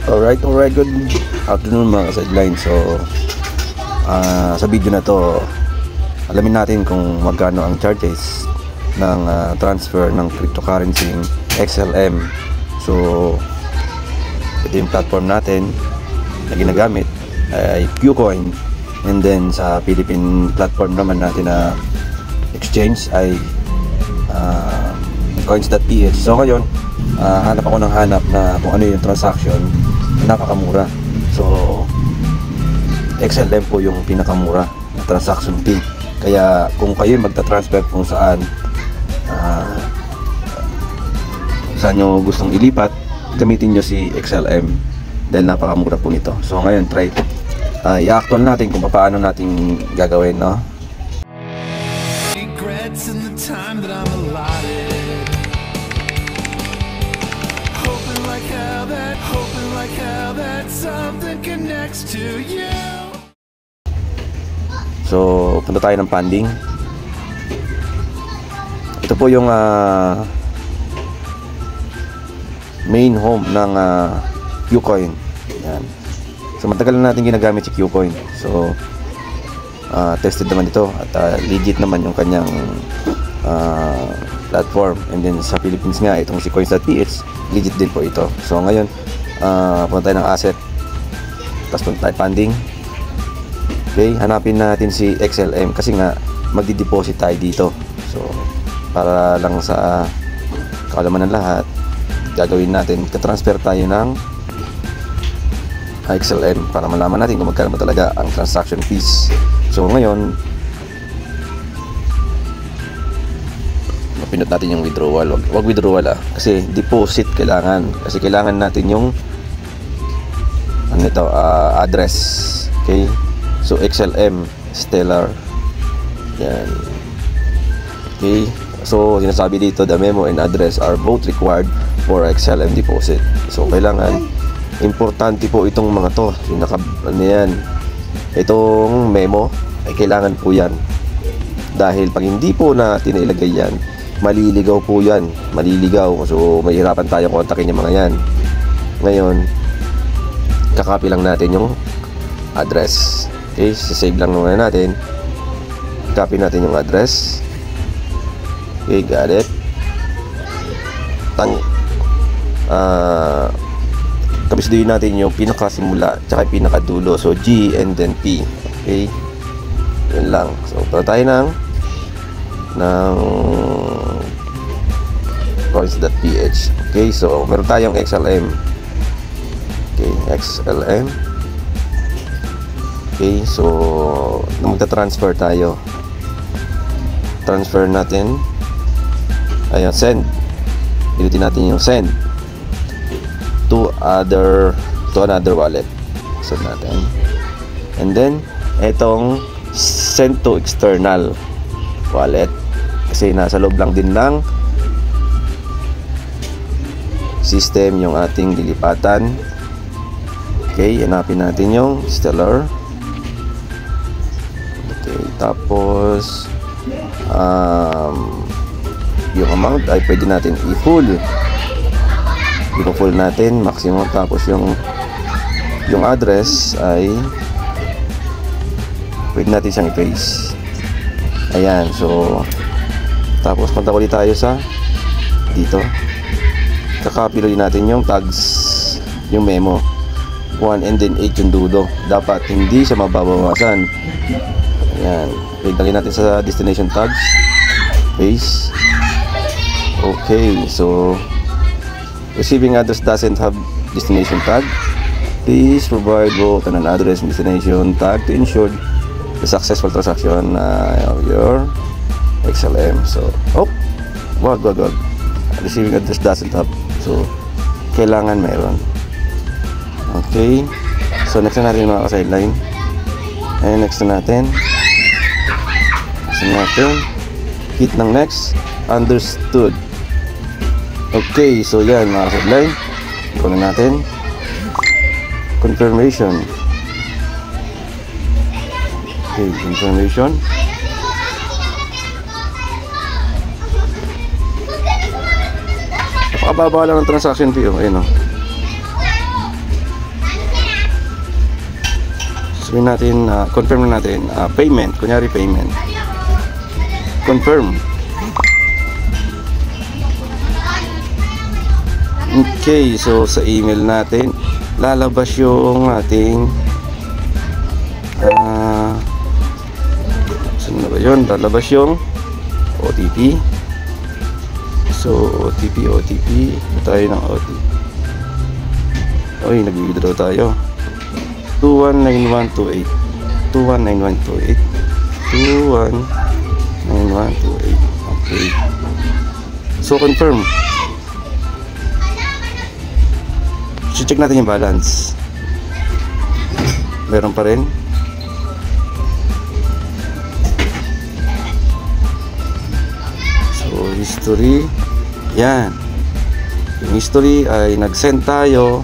Alright, good afternoon mga ka-sideline. So, sa video na to, alamin natin kung magkano ang charges ng transfer ng cryptocurrency XLM. So, ito yung platform natin na ginagamit ay Qcoin, and then sa Philippine platform naman natin na exchange ay coins.ph. So ngayon, hanap ako ng hanap na kung ano yung transaction, napakamura. So XLM po yung pinakamura na transaction fee. Kaya kung kayo magta-transfer kung saan nyo gustong ilipat, gamitin nyo si XLM dahil napakamura po nito. So ngayon, try i-actual natin kung paano natin gagawin, no? Regrets in the time that I'm allotted. Hoping like how that something connects to you. So punta tayo ng funding. Ito po yung main home ng Qcoin. Yan. So matagal na natin ginagamit si Qcoin. So tested naman ito at legit naman yung kanyang platform. And then sa Philippines nga, itong si coins.ph, legit din po ito. So ngayon, punta tayo ng asset, tapos punta tayo funding. Okay, hanapin natin si XLM kasi nga magdi-deposit tayo dito. So para lang sa kaalaman ng lahat, gagawin natin, ka-transfer tayo ng XLM para malaman natin kung magkano ba talaga ang transaction fees. So ngayon, mapindot natin yung withdrawal. Wag withdrawal kasi deposit kailangan. Kasi kailangan natin yung address. Okay? So XLM Stellar. Yan. Okay? So sinasabi dito, the memo and address are both required for XLM deposit. So kailangan, importante po itong mga to. Itong memo ay kailangan po yan. Dahil pag hindi po natin ilagay yan, maliligaw po yan. Maliligaw. So mahirapan tayo kontakin yung mga yan. Ngayon, kakopy lang natin yung address. Okay, save lang naman natin. Copy natin yung address. Okay, got it. Kabisduhin natin yung pinakasimula tsaka pinakadulo. So G and then P. Okay, yun lang. So punta tayo ng coins.ph. Okay, so meron tayong XLM. Okay, XLM. Okay, so magta-transfer tayo. Transfer natin. Ayan, send. Pilitin natin yung send to another wallet. So natin. And then etong send to external wallet kasi nasa loob lang din ng system yung ating lilipatan. Okay, hanapin natin yung Stellar. Okay, tapos yung amount ay pwede natin i-full. I-full natin maximum, tapos yung address ay pwede natin siyang i-paste. Ayan, so tapos punta ulit tayo sa dito. Kakopy ulit natin yung tags, yung memo 1 and then 8 yung dulo. Dapat hindi siya mababawasan. Ayan, pwede natin sa destination tags, paste. Okay, so receiving address doesn't have destination tag. Please provide both an address and destination tag to ensure the successful transaction of your XLM. So, wag. Receiving address doesn't have. So, kailangan mayroon. Okay. So, next na natin mga ka-sideline. And next na natin. Hit ng next. Understood. Okay, so yan mga ka-sideline. Ikunin natin. Confirmation. Okay, confirmation. Napakababa lang ng transaction fee. Ayun, Sabihin natin, confirm na natin. Payment, kunyari payment. Confirm. Okay, so sa email natin, lalabas yung ating saan na ba yun? Lalabas yung OTP. So, OTP. Tayo ng OTP. Oy, nag-withdraw tayo. 219128. 219128. 219128. Okay. So, confirm. Check natin yung balance. Meron pa rin. So, history. Yan. Yung history ay nag-send tayo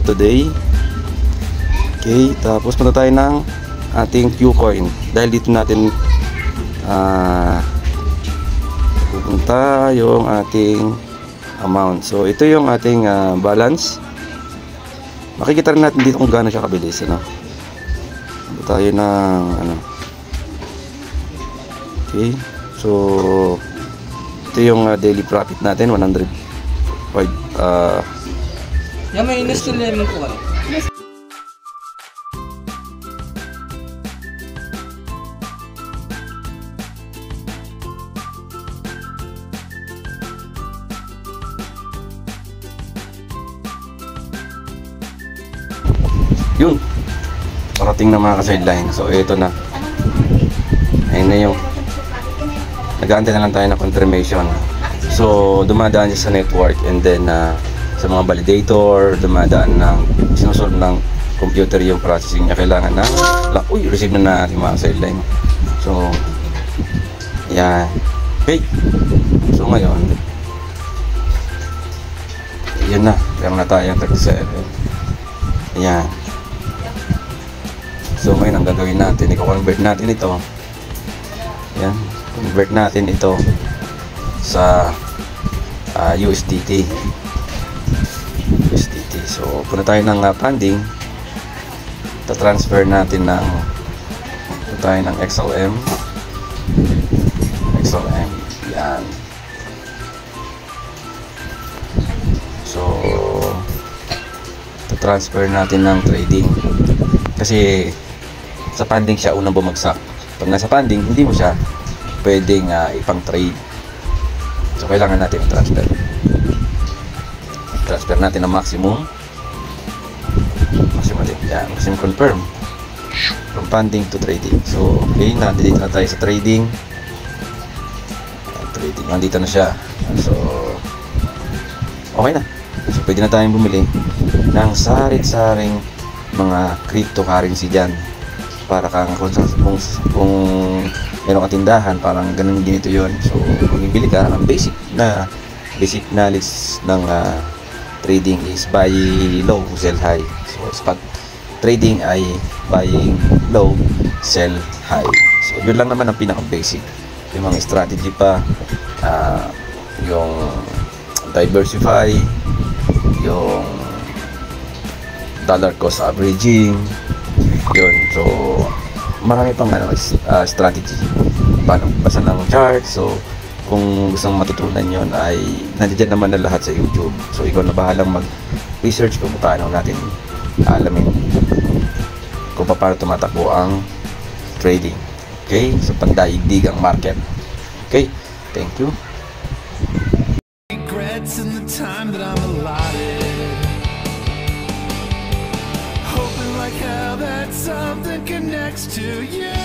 today. Okay. Tapos punta tayo ng ating Qcoin. Dahil dito natin pupunta yung ating amount. So ito yung ating balance. Makikita rin natin dito kung gaano siya kabilis, ano. Tayo ng ano. Okay. So ito yung daily profit natin, 105 Yan, may install naman ko kayo. Yun, parating na mga ka-sideline. So ito na, ayun na yung nag-aantay na lang tayo ng confirmation. So dumadaan siya sa network, and then sa mga validator, dumadaan ng sinusolve ng computer yung processing niya. Kailangan na receive na natin mga ka-sideline. So yan. Okay, so ngayon yun na, meron na tayo 37. Yan. So ngayon ang gagawin natin, i-convert natin ito. Yan, convert natin ito sa USDT. So punta tayo ng funding. Ta-transfer natin ng XLM. Yan. So ta-transfer natin ng trading. Kasi sa funding siya unang bumagsak. Pag nasa funding, hindi mo siya pwedeng ipang trade. So kailangan natin i-transfer. Transfer natin ang maximum. Yan, maximum confirm. From funding to trading. So okay, nandito na tayo sa trading. Trading, nandito na siya. So okay na. So pwede na tayong bumili ng sarit-saring mga cryptocurrency dyan. Para kung meron kang tindahan, parang ganun din ito yun. So kung ibili ka, ang basic knowledge ng trading is buy low, sell high. So spot trading ay buying low, sell high. So yun lang naman ang pinaka-basic. Yung mga strategy pa, yung diversify, yung dollar cost averaging, yun. So marami pang strategy, paano basa ng chart. So kung gusto mong matutunan yun, ay nandiyan naman na lahat sa YouTube. So ikaw na bahalang mag-research kung paano natin alamin kung paano tumatakbo ang trading. Okay, so pandaigdig ang market. Okay, thank you. Regrets in the time that I'm allotted. Hoping like hell that something connects to you.